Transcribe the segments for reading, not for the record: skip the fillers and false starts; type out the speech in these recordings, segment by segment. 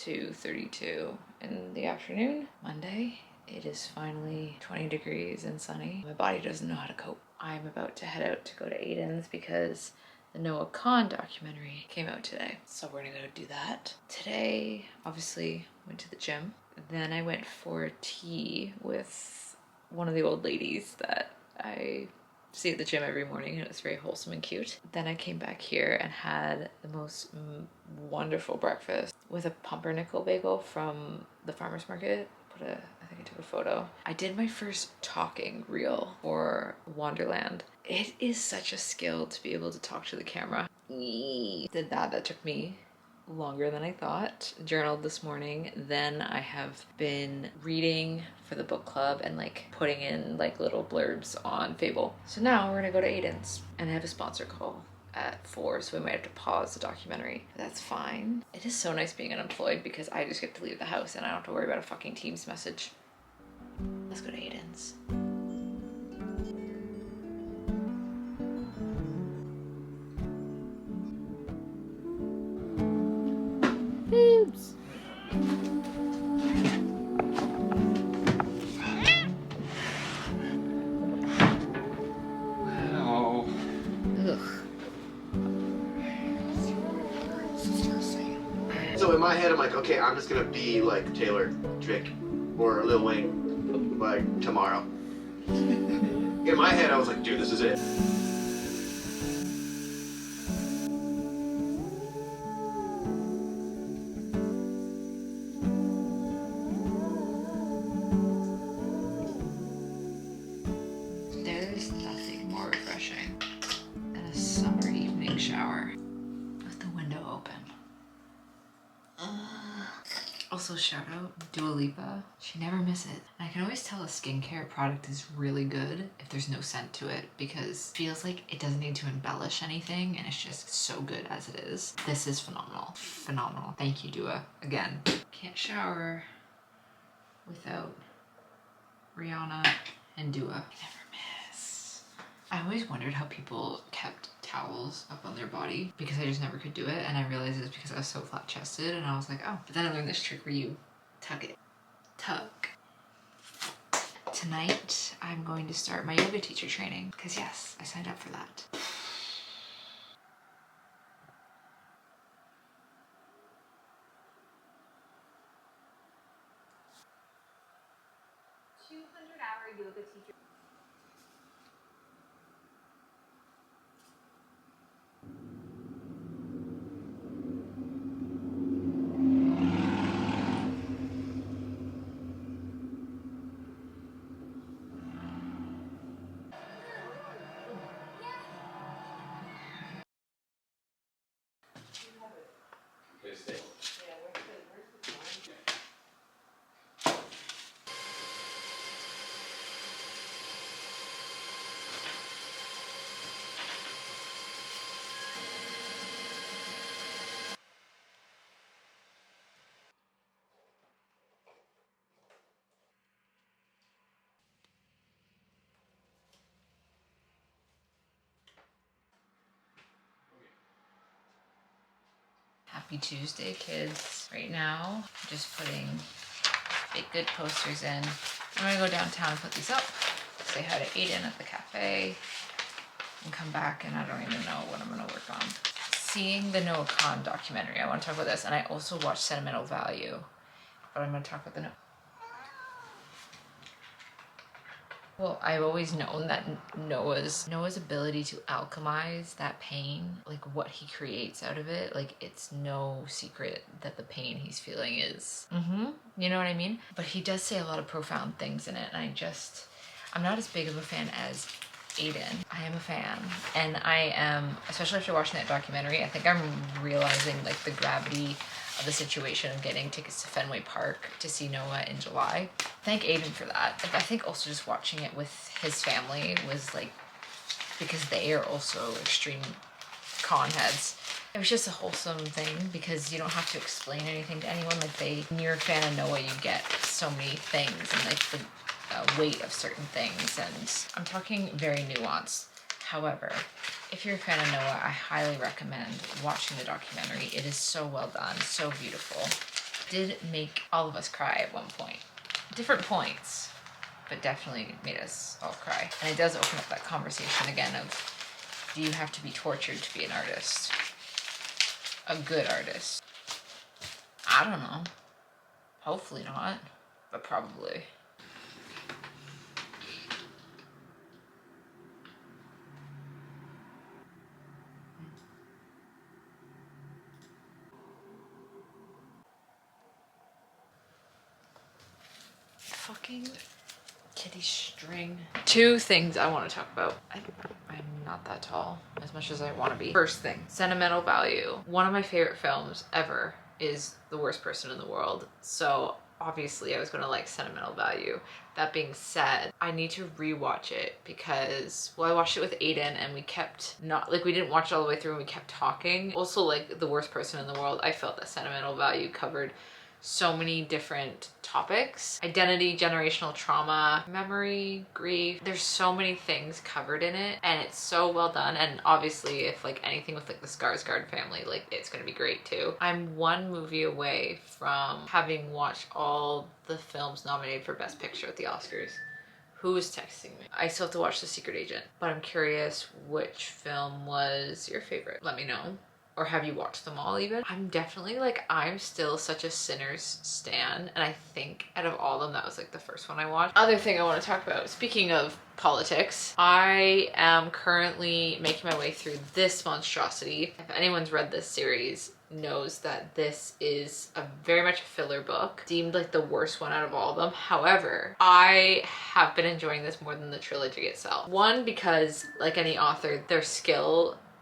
to 32 in the afternoon. Monday, it is finally 20 degrees and sunny. My body doesn't know how to cope. I'm about to head out to go to Aiden's because the Noah Khan documentary came out today. So we're gonna go do that. Today, obviously, went to the gym. Then I went for tea with one of the old ladies that I see at the gym every morning, and it was very wholesome and cute. Then I came back here and had the most wonderful breakfast with a pumpernickel bagel from the farmer's market. I think I took a photo. I did my first talking reel for Wonderland. It is such a skill to be able to talk to the camera. Did that. That took me longer than I thought. Journaled this morning. Then I have been reading for the book club and like putting in like little blurbs on Fable. So now we're gonna go to Aiden's and I have a sponsor call at 4, so we might have to pause the documentary. That's fine. It is so nice being unemployed because I just get to leave the house and I don't have to worry about a fucking Teams message. Let's go to Aiden's. Boobs. Wow. Ugh. So in my head, I'm like, okay, I'm just gonna be like Taylor, Drake, or Lil Wayne, like tomorrow. In my head, I was like, dude, this is it. There's nothing more refreshing than a summer evening shower with the window open. Also, shout out Dua Lipa. She never misses. And I can always tell a skincare product is really good if there's no scent to it, because it feels like it doesn't need to embellish anything and it's just so good as it is. This is phenomenal. Phenomenal. Thank you, Dua. Again. Can't shower without Rihanna and Dua. I never miss. I always wondered how people kept towels up on their body because I just never could do it, and I realized it's because I was so flat chested, and I was like, oh. But then I learned this trick where you tuck it. Tuck. Tonight I'm going to start my yoga teacher training because yes, I signed up for that. 200-hour yoga teacher. Happy Tuesday, kids. Right now, I'm just putting big good posters in. I'm gonna go downtown and put these up, say hi to Aiden at the cafe, and come back, and I don't even know what I'm gonna work on. Seeing the Noah Khan documentary, I wanna talk about this, and I also watched Sentimental Value, but I'm gonna talk about the Noah. Well, I've always known that Noah's ability to alchemize that pain, like what he creates out of it, like it's no secret that the pain he's feeling is, you know what I mean? But he does say a lot of profound things in it, and I'm not as big of a fan as Aiden. I am a fan, and I am, especially after watching that documentary, I think I'm realizing like the gravity of the situation of getting tickets to Fenway Park to see Noah in July. Thank Aiden for that. I think also just watching it with his family was like, because they are also extreme con heads. It was just a wholesome thing because you don't have to explain anything to anyone. Like when you're a fan of Noah, you get so many things and like the weight of certain things, and I'm talking very nuanced. However, if you're a fan of Noah, I highly recommend watching the documentary. It is so well done, so beautiful. Did make all of us cry at one point. Different points, but definitely made us all cry. And it does open up that conversation again of, do you have to be tortured to be an artist? A good artist? I don't know. Hopefully not, but probably. Fucking kitty string. Two things I want to talk about. I'm not that tall as much as I want to be. First thing, sentimental value. One of my favorite films ever is The Worst Person in the World. So obviously I was going to like sentimental value. That being said, I need to rewatch it because, well, I watched it with Aiden and we kept not, like we didn't watch it all the way through and we kept talking. Also, like The Worst Person in the World, I felt that sentimental value covered so many different topics. Identity, generational trauma, memory, grief. There's so many things covered in it and it's so well done. And obviously if like anything with like the Skarsgård family, like it's gonna be great too. I'm one movie away from having watched all the films nominated for Best Picture at the Oscars. Who is texting me? I still have to watch The Secret Agent, but I'm curious which film was your favorite. Let me know. Or have you watched them all even? I'm definitely like, I'm still such a Sinners stan. And I think out of all of them, that was like the first one I watched. Other thing I want to talk about, speaking of politics, I am currently making my way through this monstrosity. If anyone's read this series, knows that this is a very much a filler book, deemed like the worst one out of all of them. However, I have been enjoying this more than the trilogy itself. One, because like any author,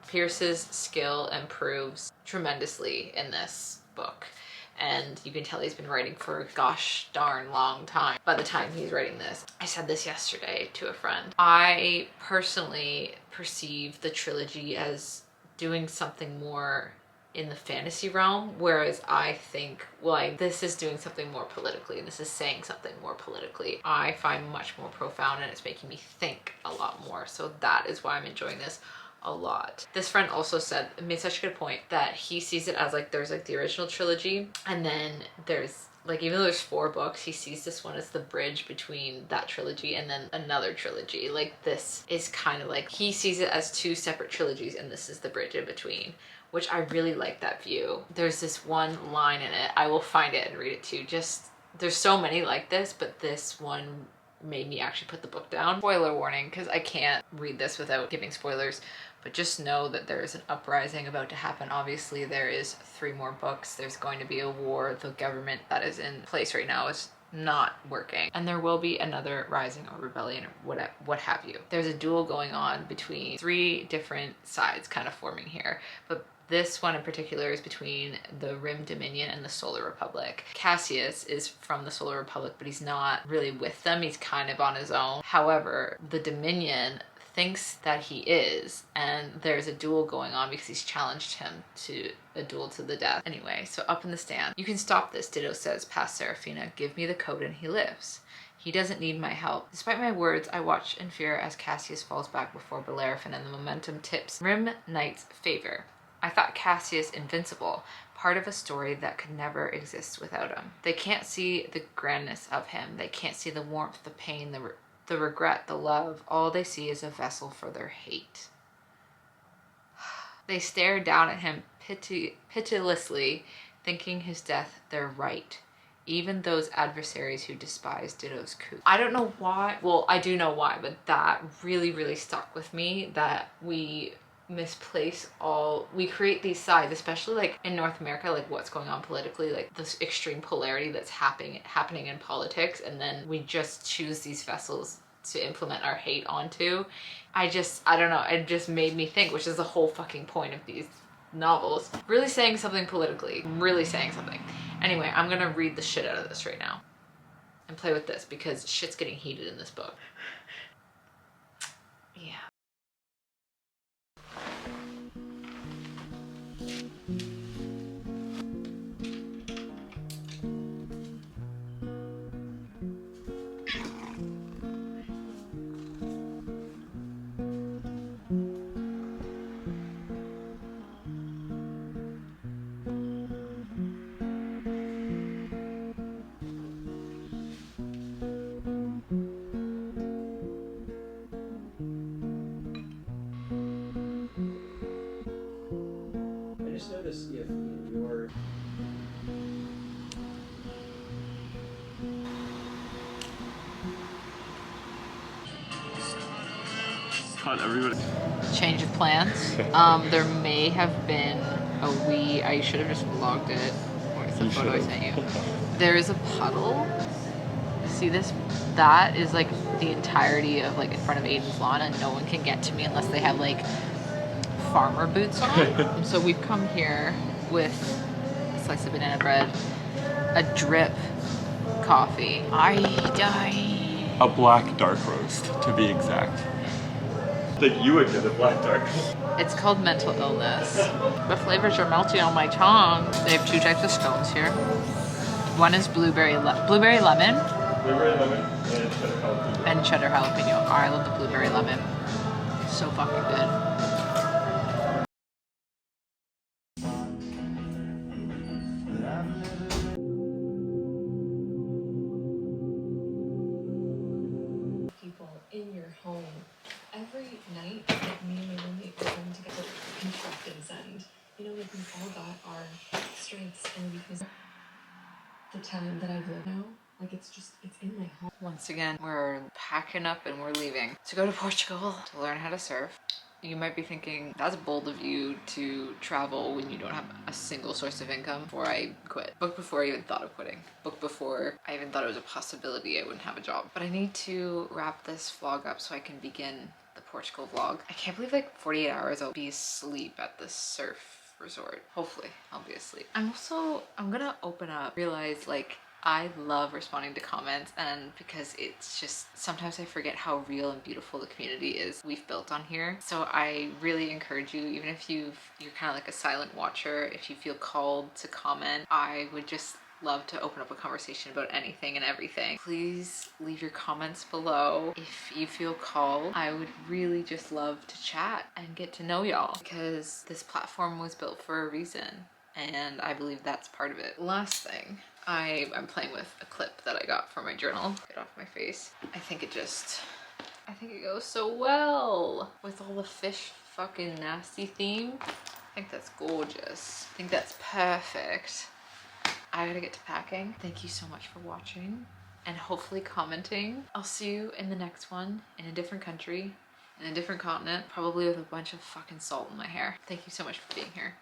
Pierce's skill improves tremendously in this book. And you can tell he's been writing for a gosh darn long time by the time he's writing this. I said this yesterday to a friend. I personally perceive the trilogy as doing something more in the fantasy realm, whereas I think like this is doing something more politically and this is saying something more politically. I find much more profound and it's making me think a lot more. So that is why I'm enjoying this a lot. This friend also said, made such a good point, that he sees it as like there's like the original trilogy and then there's like, even though there's 4 books, he sees this one as the bridge between that trilogy and then another trilogy. Like this is kind of like, he sees it as 2 separate trilogies and this is the bridge in between, which I really like that view. There's this one line in it, I will find it and read it too. Just, there's so many like this, but this one made me actually put the book down. Spoiler warning, because I can't read this without giving spoilers, but just know that there is an uprising about to happen. Obviously there is 3 more books. There's going to be a war. The government that is in place right now is not working, and there will be another rising or rebellion or what have you. There's a duel going on between 3 different sides kind of forming here, but this one in particular is between the Rim Dominion and the Solar Republic. Cassius is from the Solar Republic, but he's not really with them. He's kind of on his own. However, the Dominion thinks that he is, and there's a duel going on because he's challenged him to a duel to the death. Anyway, so up in the stand, "You can stop this," Ditto says past Seraphina. "Give me the code and he lives. He doesn't need my help." Despite my words, I watch in fear as Cassius falls back before Bellerophon and the momentum tips Rim Knight's favor. I thought Cassius invincible, part of a story that could never exist without him. They can't see the grandness of him. They can't see the warmth, the pain, the regret, the love. All they see is a vessel for their hate. They stare down at him pitilessly, thinking his death their right. Even those adversaries who despise Ditto's coup. I don't know why. Well, I do know why, but that really, really stuck with me, that we we create these sides, especially like in North America, like what's going on politically, like this extreme polarity that's happening in politics, and then we just choose these vessels to implement our hate onto. I don't know, it just made me think, which is the whole fucking point of these novels. Really saying something politically, really saying something. Anyway, I'm gonna read the shit out of this right now and play with this because shit's getting heated in this book. Yeah. this if in your Cut everybody. Change of plans. There may have been a wee. I should have just vlogged it. Where's the photo I sent you? There is a puddle. See this? That is like the entirety of like in front of Aiden's lawn, and no one can get to me unless they have like farmer boots on. So we've come here with a slice of banana bread, a drip coffee. I die. A black dark roast, to be exact. I think you would get a black dark. It's called mental illness. The flavors are melting on my tongue. They have two types of scones here. One is blueberry lemon, Blueberry lemon and cheddar jalapeno. Oh, I love the blueberry lemon. So fucking good. People in your home. Every night, like me and my roommate were home together, constructive end. You know, like we've all got our strengths and weaknesses. The time that I've lived now, like it's in my home. Once again, we're packing up and we're leaving to go to Portugal to learn how to surf. You might be thinking, that's bold of you to travel when you don't have a single source of income. Before I quit. Booked before I even thought of quitting. Booked before I even thought it was a possibility I wouldn't have a job. But I need to wrap this vlog up so I can begin the Portugal vlog. I can't believe like 48 hours I'll be asleep at the surf resort. Hopefully I'll be asleep. I'm gonna open up, realize like I love responding to comments, and because it's just sometimes I forget how real and beautiful the community is we've built on here. So I really encourage you, even if you're kind of like a silent watcher, if you feel called to comment, I would just love to open up a conversation about anything and everything. Please leave your comments below if you feel called. I would really just love to chat and get to know y'all, because this platform was built for a reason, and I believe that's part of it. Last thing, I'm playing with a clip that I got for my journal. Get off my face. I think it goes so well with all the fish fucking nasty theme. I think that's gorgeous. I think that's perfect. I gotta get to packing. Thank you so much for watching and hopefully commenting. I'll see you in the next one in a different country, in a different continent, probably with a bunch of fucking salt in my hair. Thank you so much for being here.